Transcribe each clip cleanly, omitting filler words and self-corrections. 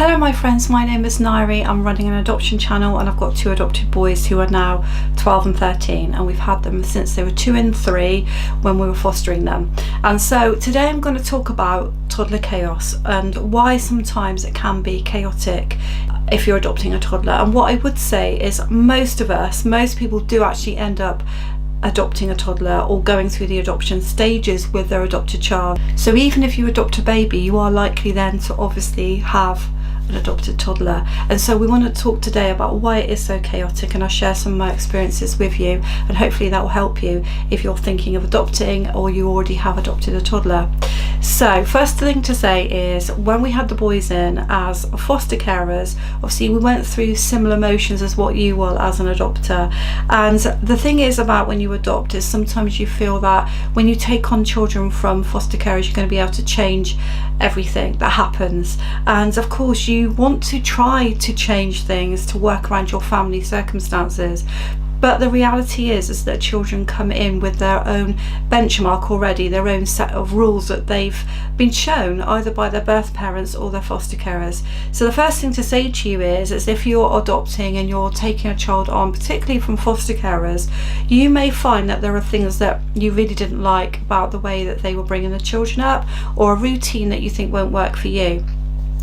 Hello my friends, my name is Nairi. I'm running an adoption channel and I've got two adopted boys who are now 12 and 13, and we've had them since they were 2 and 3 when we were fostering them. And so today I'm going to talk about toddler chaos and why sometimes it can be chaotic if you're adopting a toddler. And what I would say is most people do actually end up adopting a toddler or going through the adoption stages with their adopted child. So even if you adopt a baby, you are likely then to obviously have an adopted toddler. And so we want to talk today about why it is so chaotic, and I'll share some of my experiences with you, and hopefully that will help you if you're thinking of adopting or you already have adopted a toddler. So first thing to say is, when we had the boys in as foster carers, obviously we went through similar motions as what you will as an adopter. And the thing is about when you adopt is sometimes you feel that when you take on children from foster carers, you're going to be able to change everything that happens. And of course you want to try to change things to work around your family circumstances. But the reality is that children come in with their own benchmark already, their own set of rules that they've been shown either by their birth parents or their foster carers. So the first thing to say to you is if you're adopting and you're taking a child on, particularly from foster carers, you may find that there are things that you really didn't like about the way that they were bringing the children up, or a routine that you think won't work for you.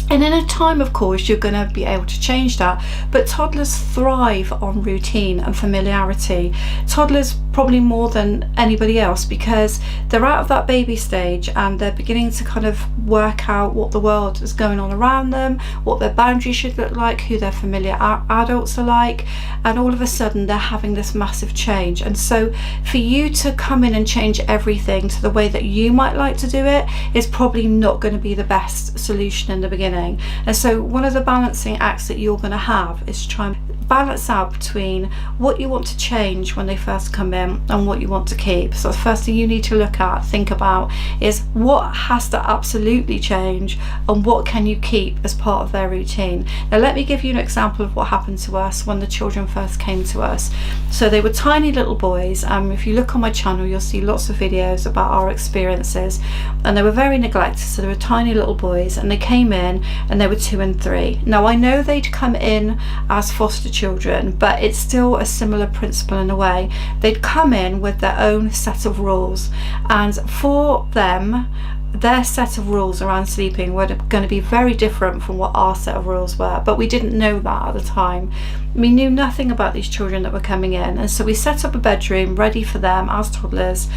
And in a time, of course, you're going to be able to change that. But toddlers thrive on routine and familiarity. Toddlers probably more than anybody else, because they're out of that baby stage and they're beginning to kind of work out what the world is going on around them, what their boundaries should look like, who their familiar adults are like, and all of a sudden they're having this massive change. And so for you to come in and change everything to the way that you might like to do it is probably not going to be the best solution in the beginning. And so one of the balancing acts that you're going to have is to try and balance out between what you want to change when they first come in and what you want to keep. So the first thing you need to think about is what has to absolutely change and what can you keep as part of their routine. Now let me give you an example of what happened to us when the children first came to us. So they were tiny little boys. If you look on my channel, you'll see lots of videos about our experiences, and they were very neglected. So they were tiny little boys and they came in and they were 2 and 3. Now I know they'd come in as foster children, but it's still a similar principle in a way. They'd come in with their own set of rules, and for them their set of rules around sleeping were going to be very different from what our set of rules were, but we didn't know that at the time. We knew nothing about these children that were coming in, and so we set up a bedroom ready for them as toddlers,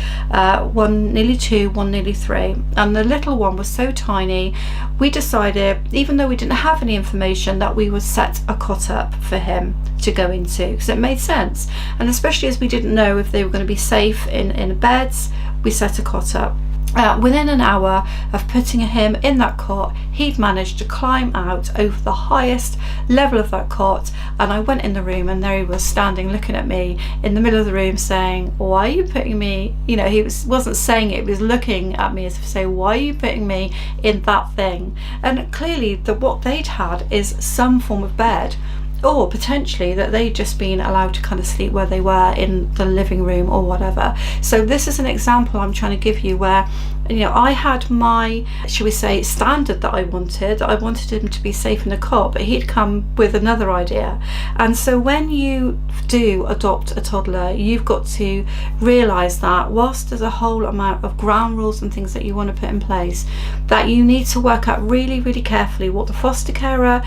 one nearly 2, one nearly 3, and the little one was so tiny we decided, even though we didn't have any information, that we would set a cot up for him to go into, because it made sense. And especially as we didn't know if they were going to be safe in beds, we set a cot up. Within an hour of putting him in that cot, he'd managed to climb out over the highest level of that cot, and I went in the room and there he was standing looking at me in the middle of the room saying, "Why are you putting me," he wasn't saying it, he was looking at me as if to say, "Why are you putting me in that thing?" And clearly what they'd had is some form of bed, or potentially that they'd just been allowed to kind of sleep where they were in the living room or whatever. So this is an example I'm trying to give you where I had my, shall we say, standard that I wanted him to be safe in a cot, but he'd come with another idea. And so when you do adopt a toddler, you've got to realise that whilst there's a whole amount of ground rules and things that you want to put in place, that you need to work out really, really carefully what the foster carer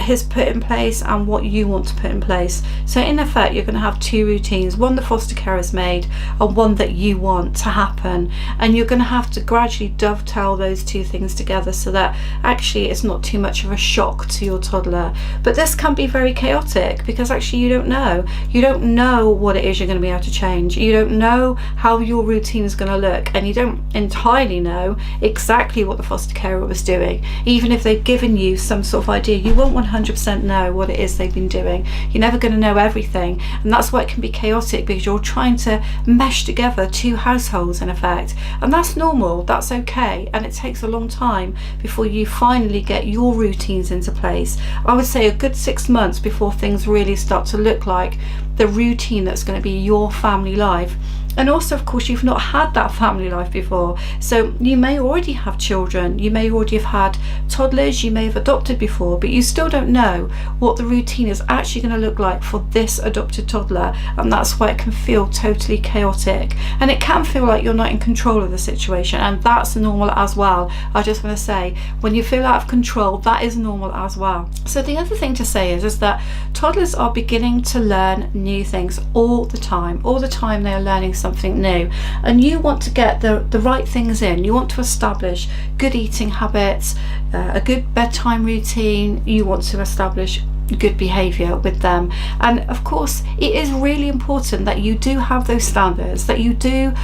has put in place and what you want to put in place. So in effect, you're going to have 2 routines, one the foster carer has made and one that you want to happen, and you're going to have to gradually dovetail those 2 things together so that actually it's not too much of a shock to your toddler. But this can be very chaotic because actually you don't know what it is you're going to be able to change. You don't know how your routine is going to look, and you don't entirely know exactly what the foster carer was doing. Even if they've given you some sort of idea, you won't 100% know what it is they've been doing. You're never going to know everything, and that's why it can be chaotic, because you're trying to mesh together 2 households in effect, and that's normal, that's okay, and it takes a long time before you finally get your routines into place. I would say a good 6 months before things really start to look like the routine that's going to be your family life. And also, of course, you've not had that family life before. So you may already have children, you may already have had toddlers, you may have adopted before, but you still don't know what the routine is actually going to look like for this adopted toddler. And that's why it can feel totally chaotic. And it can feel like you're not in control of the situation. And that's normal as well. I just want to say, when you feel out of control, that is normal as well. So the other thing to say is that toddlers are beginning to learn new things all the time. All the time they are learning something new, and you want to get the right things in. You want to establish good eating habits, a good bedtime routine. You want to establish good behavior with them. And of course, it is really important that you do have those standards, that you do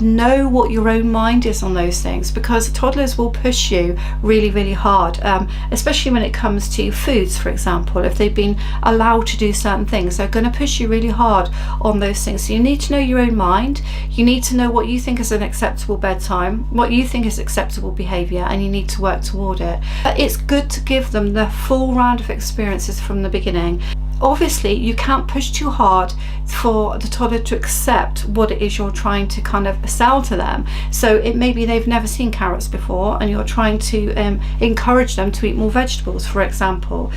know what your own mind is on those things, because toddlers will push you really, really hard, especially when it comes to foods, for example. If they've been allowed to do certain things, they're going to push you really hard on those things. So you need to know your own mind. You need to know what you think is an acceptable bedtime, what you think is acceptable behavior, and you need to work toward it. It's good to give them the full round of experiences from the beginning. Obviously, you can't push too hard for the toddler to accept what it is you're trying to kind of sell to them. So it may be they've never seen carrots before, and you're trying to encourage them to eat more vegetables, for example.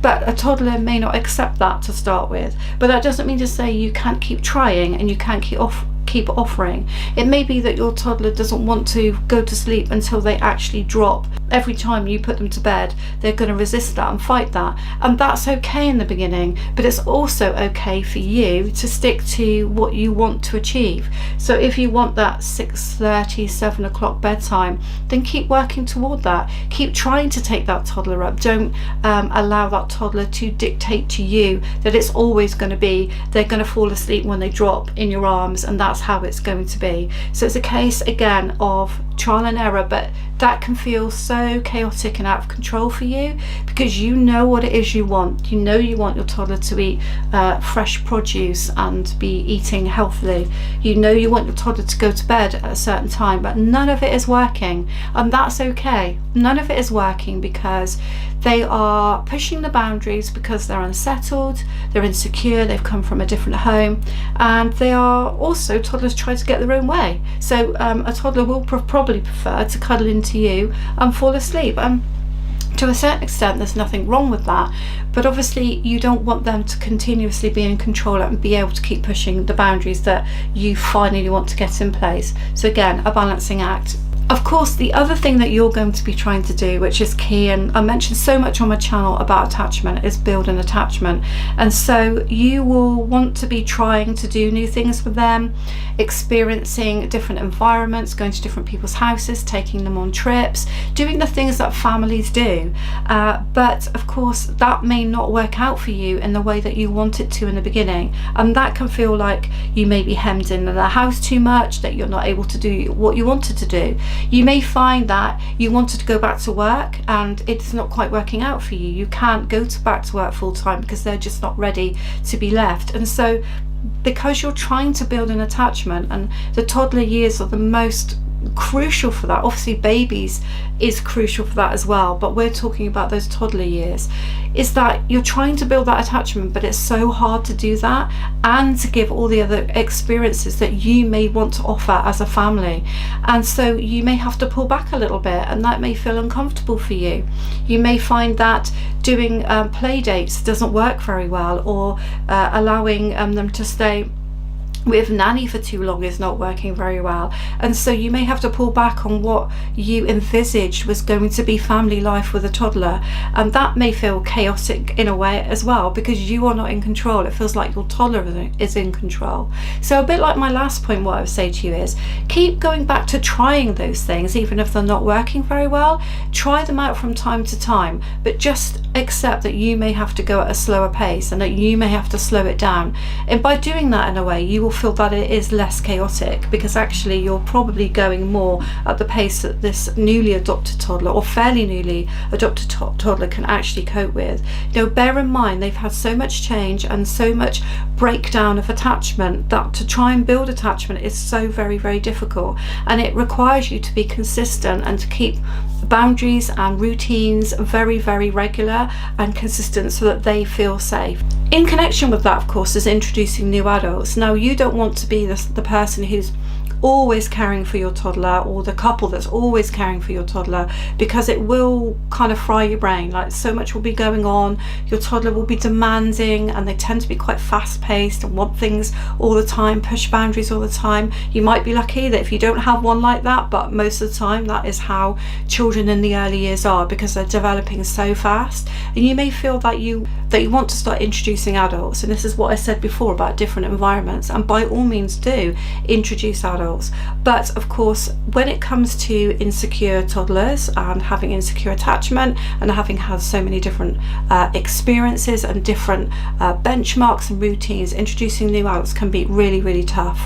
But a toddler may not accept that to start with. But that doesn't mean to say you can't keep trying and you can't keep offering. It may be that your toddler doesn't want to go to sleep until they actually drop. Every time you put them to bed, they're going to resist that and fight that, and that's okay in the beginning. But it's also okay for you to stick to what you want to achieve. So if you want that 6:30, 7 o'clock bedtime, then keep working toward that. Keep trying to take that toddler up. Don't allow that toddler to dictate to you that it's always going to be, they're going to fall asleep when they drop in your arms, and that's how it's going to be. So it's a case again of trial and error, but that can feel so chaotic and out of control for you, because you know what it is you want. You know you want your toddler to eat fresh produce and be eating healthily. You know you want your toddler to go to bed at a certain time, but none of it is working, and that's okay. None of it is working because they are pushing the boundaries, because they're unsettled, they're insecure, they've come from a different home, and they are also, toddlers try to get their own way. So a toddler will probably prefer to cuddle into you and fall asleep. And to a certain extent, there's nothing wrong with that, but obviously you don't want them to continuously be in control and be able to keep pushing the boundaries that you finally want to get in place. So again, a balancing act. Of course, the other thing that you're going to be trying to do, which is key, and I mentioned so much on my channel about attachment, is build an attachment. And so you will want to be trying to do new things with them, experiencing different environments, going to different people's houses, taking them on trips, doing the things that families do. But of course, that may not work out for you in the way that you want it to in the beginning. And that can feel like you may be hemmed in the house too much, that you're not able to do what you wanted to do. You may find that you wanted to go back to work and it's not quite working out for you. You can't go back to work full time because they're just not ready to be left. And so because you're trying to build an attachment, and the toddler years are the most crucial for that. Obviously babies is crucial for that as well, but we're talking about those toddler years, is that you're trying to build that attachment, but it's so hard to do that and to give all the other experiences that you may want to offer as a family. And so you may have to pull back a little bit, and that may feel uncomfortable for you. You may find that doing play dates doesn't work very well, or allowing them to stay with nanny for too long is not working very well. And so you may have to pull back on what you envisaged was going to be family life with a toddler, and that may feel chaotic in a way as well, because you are not in control. It feels like your toddler is in control. So a bit like my last point, what I would say to you is keep going back to trying those things, even if they're not working very well. Try them out from time to time, but just accept that you may have to go at a slower pace and that you may have to slow it down. And by doing that in a way, you will feel that it is less chaotic, because actually you're probably going more at the pace that this newly adopted toddler, or fairly newly adopted toddler, can actually cope with. You know, bear in mind they've had so much change and so much breakdown of attachment that to try and build attachment is so very, very difficult, and it requires you to be consistent and to keep boundaries and routines very, very regular and consistent so that they feel safe. In connection with that, of course, is introducing new adults. Now, you don't don't want to be the person who's always caring for your toddler, or the couple that's always caring for your toddler, because it will kind of fry your brain. Like, so much will be going on, your toddler will be demanding, and they tend to be quite fast-paced and want things all the time, push boundaries all the time. You might be lucky that if you don't have one like that, but most of the time that is how children in the early years are, because they're developing so fast. And you may feel that you want to start introducing adults, and this is what I said before about different environments, and by all means do introduce adults. But of course, when it comes to insecure toddlers and having insecure attachment, and having had so many different experiences and different benchmarks and routines, introducing new adults can be really, really tough.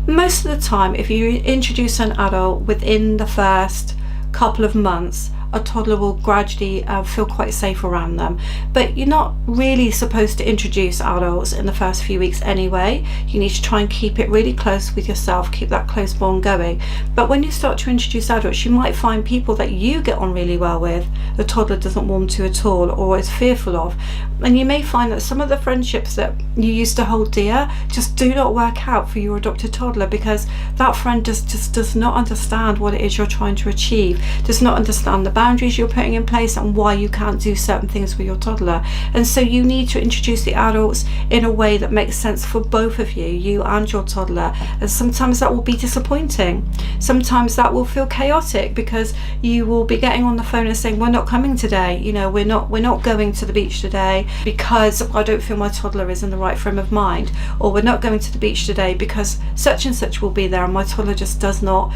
Most of the time, if you introduce an adult within the first couple of months, a toddler will gradually feel quite safe around them. But you're not really supposed to introduce adults in the first few weeks anyway. You need to try and keep it really close with yourself, keep that close bond going. But when you start to introduce adults, you might find people that you get on really well with, the toddler doesn't warm to at all, or is fearful of. And you may find that some of the friendships that you used to hold dear just do not work out for your adopted toddler, because that friend just does not understand what it is you're trying to achieve, does not understand the boundaries you're putting in place and why you can't do certain things with your toddler. And so you need to introduce the adults in a way that makes sense for both of you and your toddler. And sometimes that will be disappointing, sometimes that will feel chaotic, because you will be getting on the phone and saying, we're not coming today, we're not going to the beach today because I don't feel my toddler is in the right frame of mind, or we're not going to the beach today because such and such will be there and my toddler just does not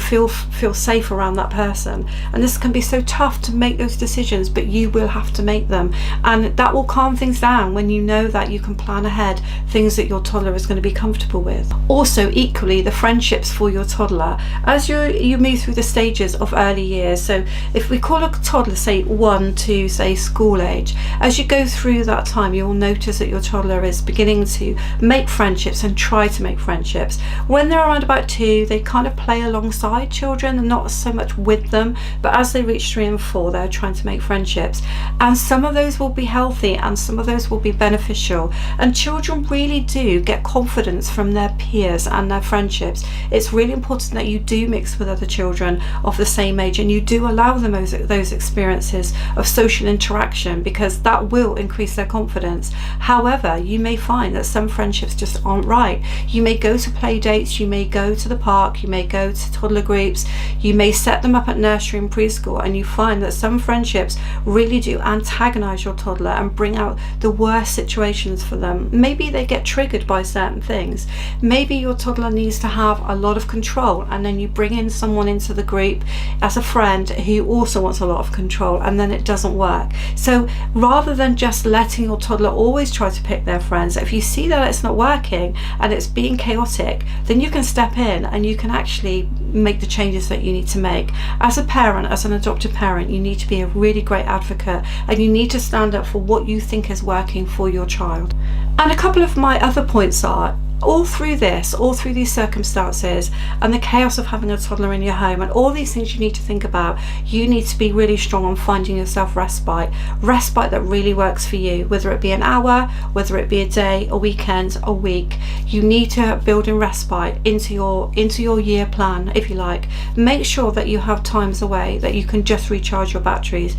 feel safe around that person. And this can be so tough to make those decisions, but you will have to make them, and that will calm things down when you know that you can plan ahead things that your toddler is going to be comfortable with. Also, equally, the friendships for your toddler as you move through the stages of early years. So if we call a toddler, say 1 to say school age, as you go through that time, you will notice that your toddler is beginning to make friendships and try to make friendships. When they're around about 2, they kind of play alongside children and not so much with them, but as they reach 3 and 4, they're trying to make friendships, and some of those will be healthy and some of those will be beneficial. And children really do get confidence from their peers and their friendships. It's really important that you do mix with other children of the same age, and you do allow them those experiences of social interaction, because that will increase their confidence. However, you may find that some friendships just aren't right. You may go to play dates, you may go to the park, you may go to toddler groups, you may set them up at nursery and preschool, and you find that some friendships really do antagonize your toddler and bring out the worst situations for them. Maybe they get triggered by certain things. Maybe your toddler needs to have a lot of control, and then you bring in someone into the group as a friend who also wants a lot of control, and then it doesn't work. So rather than just letting your toddler always try to pick their friends, if you see that it's not working and it's being chaotic, then you can step in and you can actually make the changes that you need to make. As a parent, as an adopted parent, you need to be a really great advocate, and you need to stand up for what you think is working for your child. And a couple of my other points are, all through these circumstances and the chaos of having a toddler in your home and all these things you need to think about, you need to be really strong on finding yourself respite that really works for you, whether it be an hour, whether it be a day, a weekend, a week. You need to build in respite into your year plan, if you like. Make sure that you have times away that you can just recharge your batteries.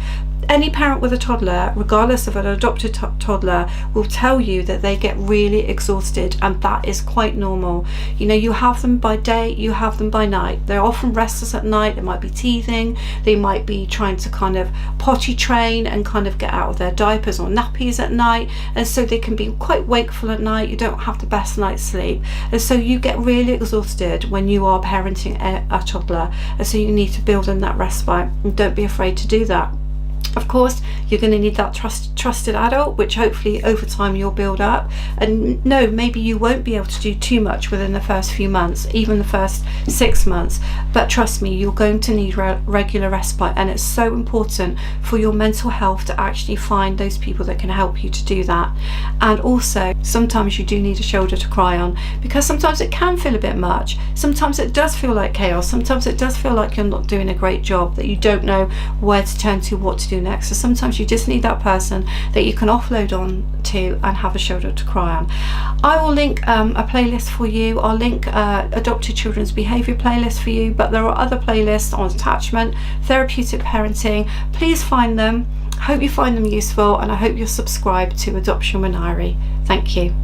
Any parent with a toddler, regardless of an adopted toddler, will tell you that they get really exhausted, and that is quite normal. You have them by day, you have them by night. They're often restless at night. They might be teething, they might be trying to kind of potty train and kind of get out of their diapers or nappies at night, and so they can be quite wakeful at night. You don't have the best night's sleep, and so you get really exhausted when you are parenting a toddler, and so you need to build in that respite, and don't be afraid to do that. Of course, you're going to need that trusted adult, which hopefully over time you'll build up. And no, maybe you won't be able to do too much within the first few months, even the first 6 months. But trust me, you're going to need regular respite, and it's so important for your mental health to actually find those people that can help you to do that. And also, sometimes you do need a shoulder to cry on, because sometimes it can feel a bit much. Sometimes it does feel like chaos. Sometimes it does feel like you're not doing a great job, that you don't know where to turn to, what to do next. So sometimes you just need that person that you can offload on to and have a shoulder to cry on. I will link a playlist for you. I'll link adopted children's behaviour playlist for you, but there are other playlists on attachment, therapeutic parenting. Please find them. I hope you find them useful, and I hope you're subscribed to Adoption with Nairi. Thank you.